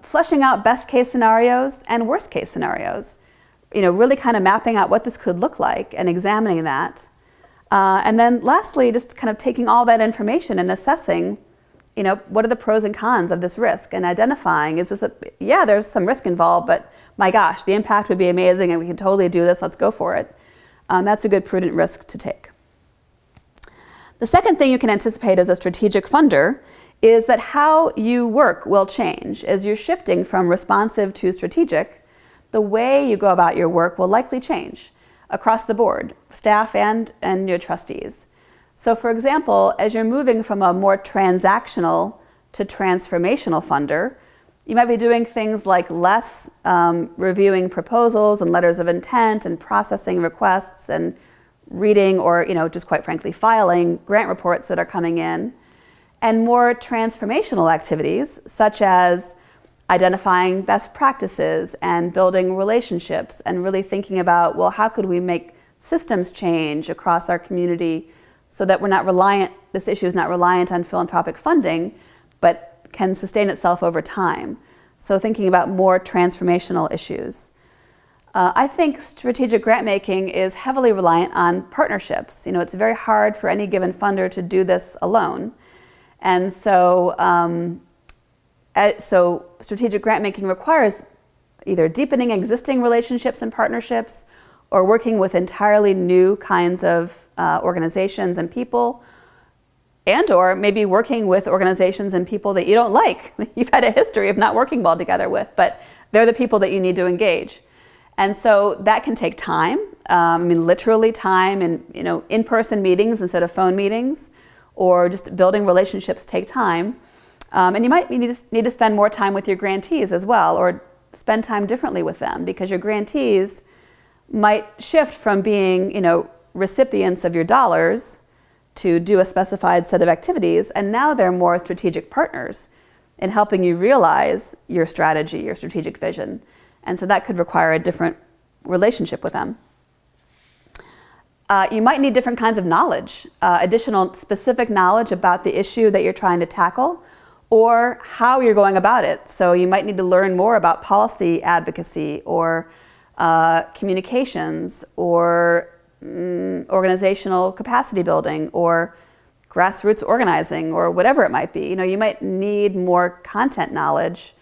Fleshing out best case scenarios and worst case scenarios. Really kind of mapping out what this could look like and examining that. And then lastly, just kind of taking all that information and assessing, what are the pros and cons of this risk, and identifying, there's some risk involved, but my gosh, the impact would be amazing and we can totally do this, let's go for it. That's a good prudent risk to take. The second thing you can anticipate as a strategic funder is that how you work will change. As you're shifting from responsive to strategic, the way you go about your work will likely change across the board, staff and your trustees. So for example, as you're moving from a more transactional to transformational funder, you might be doing things like less reviewing proposals and letters of intent and processing requests and reading or, just quite frankly, filing grant reports that are coming in, and more transformational activities such as identifying best practices and building relationships and really thinking about, well, how could we make systems change across our community so that this issue is not reliant on philanthropic funding, but can sustain itself over time. So thinking about more transformational issues. I think strategic grant making is heavily reliant on partnerships. It's very hard for any given funder to do this alone. And so strategic grant making requires either deepening existing relationships and partnerships or working with entirely new kinds of organizations and people, and or maybe working with organizations and people that you don't like. You've had a history of not working well together with, but they're the people that you need to engage. And so that can take time. Literally time and in-person meetings instead of phone meetings, or just building relationships take time. And you might need to spend more time with your grantees as well, or spend time differently with them, because your grantees might shift from being, recipients of your dollars to do a specified set of activities, and now they're more strategic partners in helping you realize your strategy, your strategic vision. And so that could require a different relationship with them. You might need different kinds of knowledge, additional specific knowledge about the issue that you're trying to tackle or how you're going about it. So you might need to learn more about policy advocacy or communications or organizational capacity building or grassroots organizing or whatever it might be. You might need more content knowledge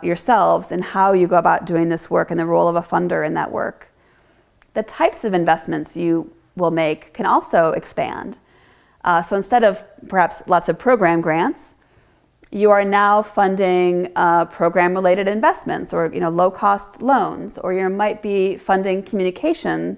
yourselves in how you go about doing this work and the role of a funder in that work. The types of investments you will make can also expand. So instead of perhaps lots of program grants, you are now funding program-related investments or low-cost loans, or you might be funding communication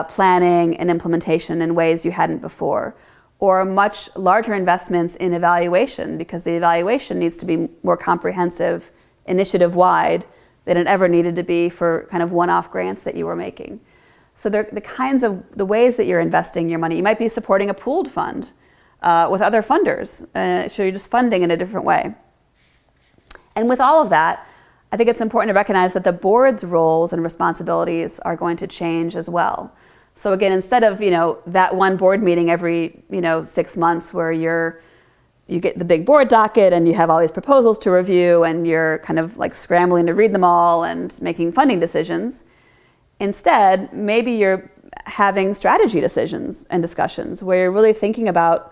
planning and implementation in ways you hadn't before, or much larger investments in evaluation because the evaluation needs to be more comprehensive, initiative-wide than it ever needed to be for kind of one-off grants that you were making. So the ways that you're investing your money. You might be supporting a pooled fund with other funders, so you're just funding in a different way. And with all of that, I think it's important to recognize that the board's roles and responsibilities are going to change as well. So again, instead of that one board meeting every 6 months where you get the big board docket and you have all these proposals to review and you're kind of like scrambling to read them all and making funding decisions, instead maybe you're having strategy decisions and discussions where you're really thinking about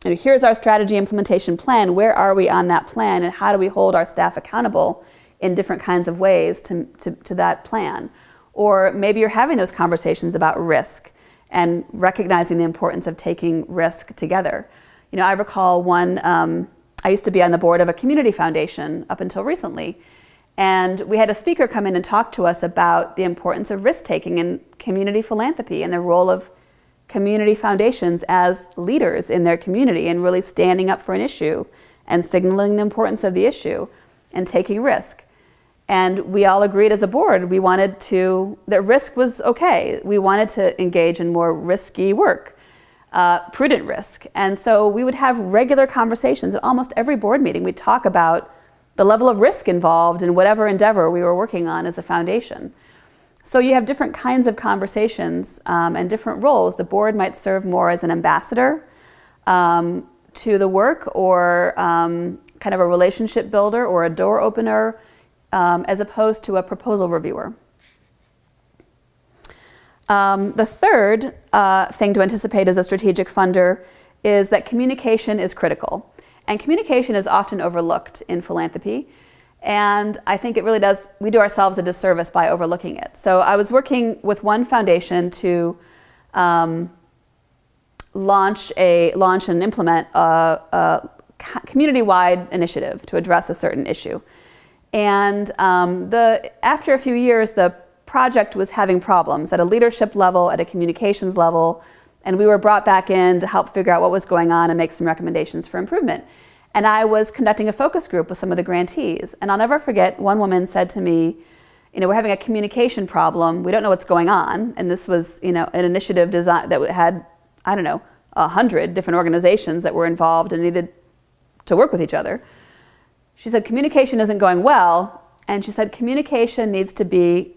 here's our strategy implementation plan. Where are we on that plan, and how do we hold our staff accountable in different kinds of ways to that plan? Or maybe you're having those conversations about risk and recognizing the importance of taking risk together. I recall I used to be on the board of a community foundation up until recently, and we had a speaker come in and talk to us about the importance of risk-taking in community philanthropy and the role of community foundations as leaders in their community and really standing up for an issue and signaling the importance of the issue and taking risk. And we all agreed as a board that risk was okay. We wanted to engage in more risky work, prudent risk. And so we would have regular conversations at almost every board meeting. We'd talk about the level of risk involved in whatever endeavor we were working on as a foundation. So you have different kinds of conversations and different roles. The board might serve more as an ambassador to the work or kind of a relationship builder or a door opener as opposed to a proposal reviewer. The third thing to anticipate as a strategic funder is that communication is critical. And communication is often overlooked in philanthropy. And I think we do ourselves a disservice by overlooking it. So I was working with one foundation to launch and implement a community-wide initiative to address a certain issue. And after a few years, the project was having problems at a leadership level, at a communications level, and we were brought back in to help figure out what was going on and make some recommendations for improvement. And I was conducting a focus group with some of the grantees. And I'll never forget, one woman said to me, we're having a communication problem. We don't know what's going on. And this was, an initiative design that had, 100 different organizations that were involved and needed to work with each other. She said, communication isn't going well. And she said, communication needs to be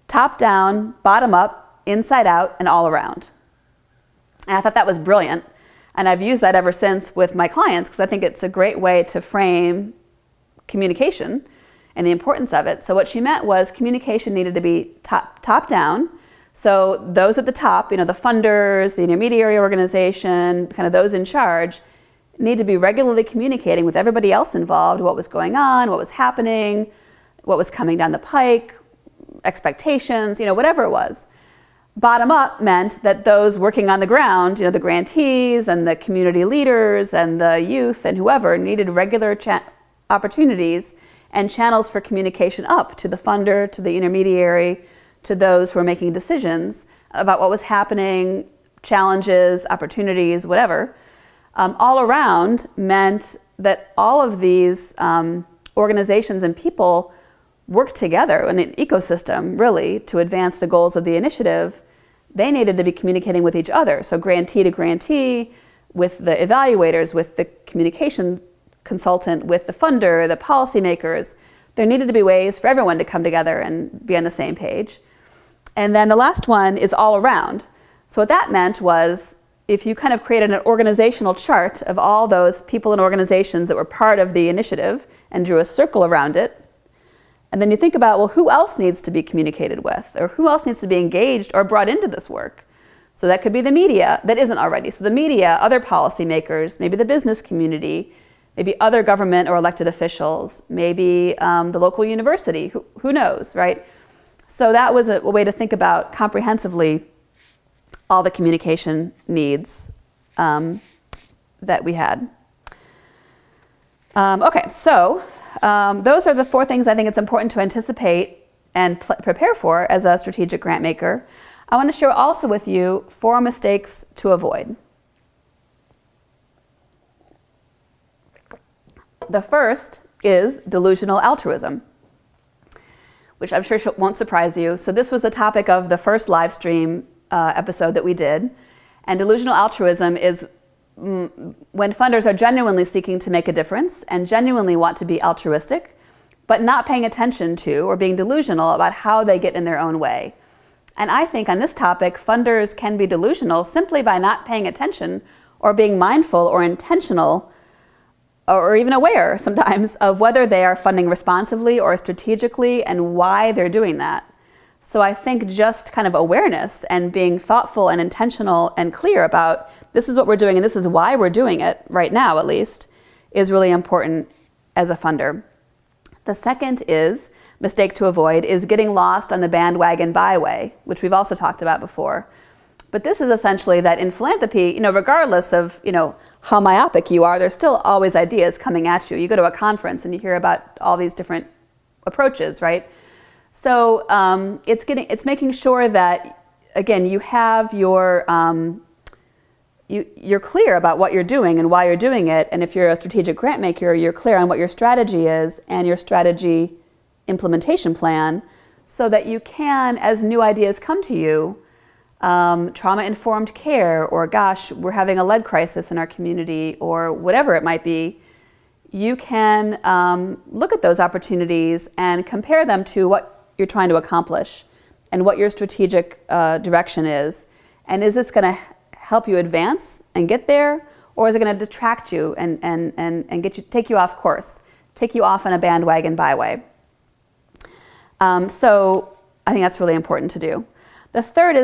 top down, bottom up, inside out, and all around. And I thought that was brilliant. And I've used that ever since with my clients because I think it's a great way to frame communication and the importance of it. So what she meant was communication needed to be top down. So those at the top, the funders, the intermediary organization, kind of those in charge, need to be regularly communicating with everybody else involved what was going on, what was happening, what was coming down the pike, expectations, whatever it was. Bottom up meant that those working on the ground, the grantees and the community leaders and the youth and whoever needed regular opportunities and channels for communication up to the funder, to the intermediary, to those who were making decisions about what was happening, challenges, opportunities, whatever. All around meant that all of these organizations and people work together in an ecosystem, really, to advance the goals of the initiative, they needed to be communicating with each other. So grantee to grantee, with the evaluators, with the communication consultant, with the funder, the policymakers. There needed to be ways for everyone to come together and be on the same page. And then the last one is all around. So what that meant was, if you kind of created an organizational chart of all those people and organizations that were part of the initiative and drew a circle around it, and then you think about, well, who else needs to be communicated with, or who else needs to be engaged or brought into this work? So that could be the media that isn't already. So the media, other policymakers, maybe the business community, maybe other government or elected officials, maybe the local university, who knows, right? So that was a way to think about comprehensively all the communication needs that we had. Okay, so those are the 4 things I think it's important to anticipate and prepare for as a strategic grant maker. I want to share also with you 4 mistakes to avoid. The first is delusional altruism, which I'm sure won't surprise you. So this was the topic of the first live stream episode that we did. And delusional altruism is when funders are genuinely seeking to make a difference and genuinely want to be altruistic, but not paying attention to or being delusional about how they get in their own way. And I think on this topic, funders can be delusional simply by not paying attention or being mindful or intentional or even aware sometimes of whether they are funding responsively or strategically and why they're doing that. So I think just kind of awareness and being thoughtful and intentional and clear about this is what we're doing and this is why we're doing it right now, at least, is really important as a funder. The second mistake to avoid is getting lost on the bandwagon byway, which we've also talked about before. But this is essentially that in philanthropy, regardless of, how myopic you are, there's still always ideas coming at you. You go to a conference and you hear about all these different approaches, right? So it's making sure that, again, you have you're clear about what you're doing and why you're doing it. And if you're a strategic grant maker, you're clear on what your strategy is and your strategy implementation plan, so that you can, as new ideas come to you, trauma-informed care, or gosh, we're having a lead crisis in our community, or whatever it might be, you can look at those opportunities and compare them to what you're trying to accomplish and what your strategic direction is. And is this going to help you advance and get there, or is it going to detract you and take you off course, take you off on a bandwagon byway? So I think that's really important to do. The third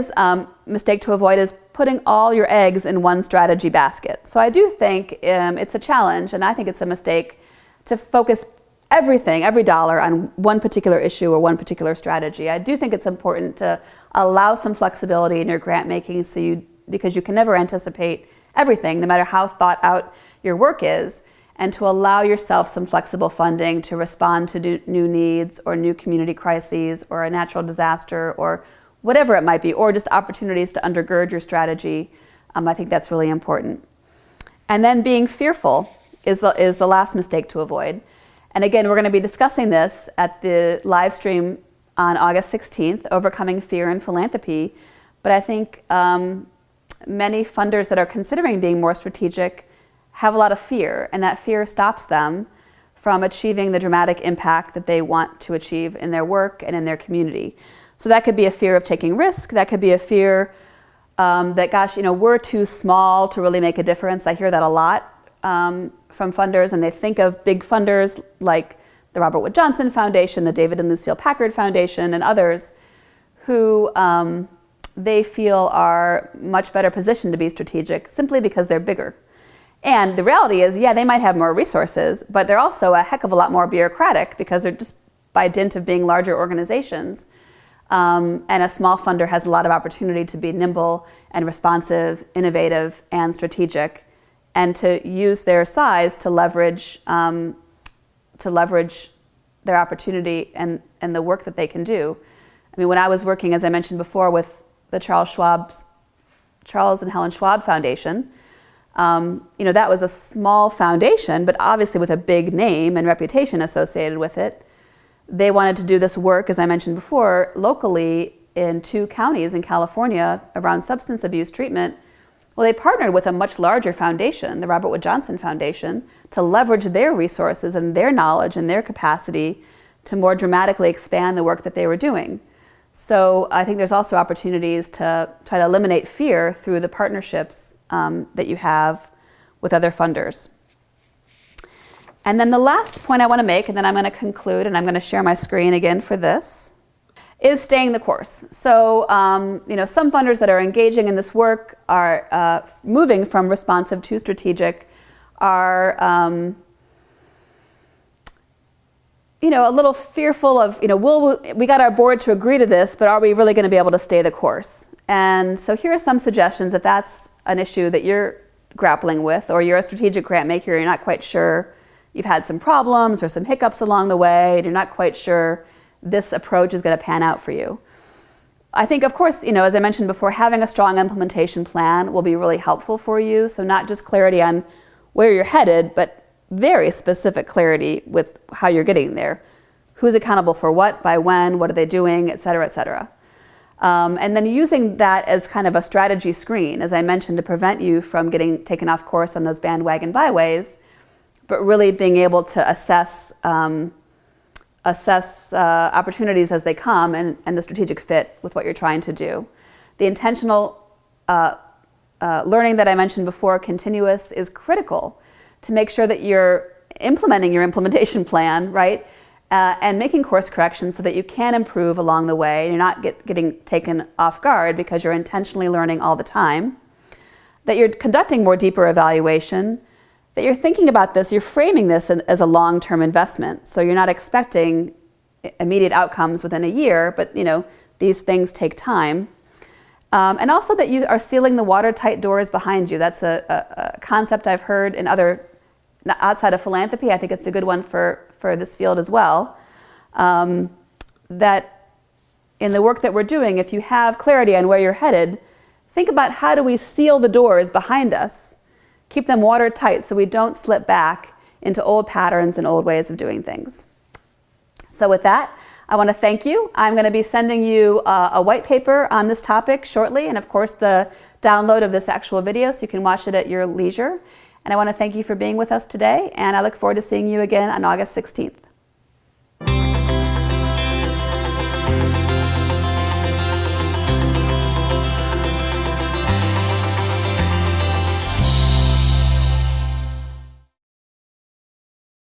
mistake to avoid is putting all your eggs in one strategy basket. So I do think it's a challenge, and I think it's a mistake to focus every dollar on one particular issue or one particular strategy. I do think it's important to allow some flexibility in your grant making, because you can never anticipate everything, no matter how thought out your work is, and to allow yourself some flexible funding to respond to new needs or new community crises or a natural disaster or whatever it might be, or just opportunities to undergird your strategy. I think that's really important. And then being fearful is the last mistake to avoid. And again, we're going to be discussing this at the live stream on August 16th, Overcoming Fear in Philanthropy. But I think many funders that are considering being more strategic have a lot of fear, and that fear stops them from achieving the dramatic impact that they want to achieve in their work and in their community. So that could be a fear of taking risk. That could be a fear that, gosh, we're too small to really make a difference. I hear that a lot from funders, and they think of big funders like the Robert Wood Johnson Foundation, the David and Lucille Packard Foundation, and others who they feel are much better positioned to be strategic simply because they're bigger. And the reality is, yeah, they might have more resources, but they're also a heck of a lot more bureaucratic because they're just by dint of being larger organizations. And a small funder has a lot of opportunity to be nimble and responsive, innovative, and strategic, and to use their size to leverage their opportunity and the work that they can do. I mean, when I was working, as I mentioned before, with the Charles and Helen Schwab Foundation, that was a small foundation, but obviously with a big name and reputation associated with it. they wanted to do this work, as I mentioned before, locally in 2 counties in California around substance abuse treatment. Well, they partnered with a much larger foundation, the Robert Wood Johnson Foundation, to leverage their resources and their knowledge and their capacity to more dramatically expand the work that they were doing. So I think there's also opportunities to try to eliminate fear through the partnerships that you have with other funders. And then the last point I want to make, and then I'm going to conclude, and I'm going to share my screen again for this, is staying the course. So, some funders that are engaging in this work are moving from responsive to strategic, are a little fearful of, we got our board to agree to this, but are we really going to be able to stay the course? And so here are some suggestions if that's an issue that you're grappling with, or you're a strategic grant maker, you're not quite sure, you've had some problems or some hiccups along the way, and you're not quite sure this approach is going to pan out for you. I think, of course, as I mentioned before, having a strong implementation plan will be really helpful for you. So not just clarity on where you're headed, but very specific clarity with how you're getting there. Who's accountable for what, by when, what are they doing, et cetera, et cetera. And then using that as kind of a strategy screen, as I mentioned, to prevent you from getting taken off course on those bandwagon byways, but really being able to assess opportunities as they come and the strategic fit with what you're trying to do. The intentional learning that I mentioned before, continuous, is critical to make sure that you're implementing your implementation plan, right? And making course corrections so that you can improve along the way. You're not getting taken off guard because you're intentionally learning all the time. That you're conducting more deeper evaluation. That you're thinking about this, you're framing this as a long-term investment. So you're not expecting immediate outcomes within a year, but these things take time. And also that you are sealing the watertight doors behind you. That's a concept I've heard in other, outside of philanthropy. I think it's a good one for this field as well. That in the work that we're doing, if you have clarity on where you're headed, think about how do we seal the doors behind us, keep them watertight so we don't slip back into old patterns and old ways of doing things. So with that, I want to thank you. I'm going to be sending you a white paper on this topic shortly, and of course the download of this actual video so you can watch it at your leisure. And I want to thank you for being with us today, and I look forward to seeing you again on August 16th.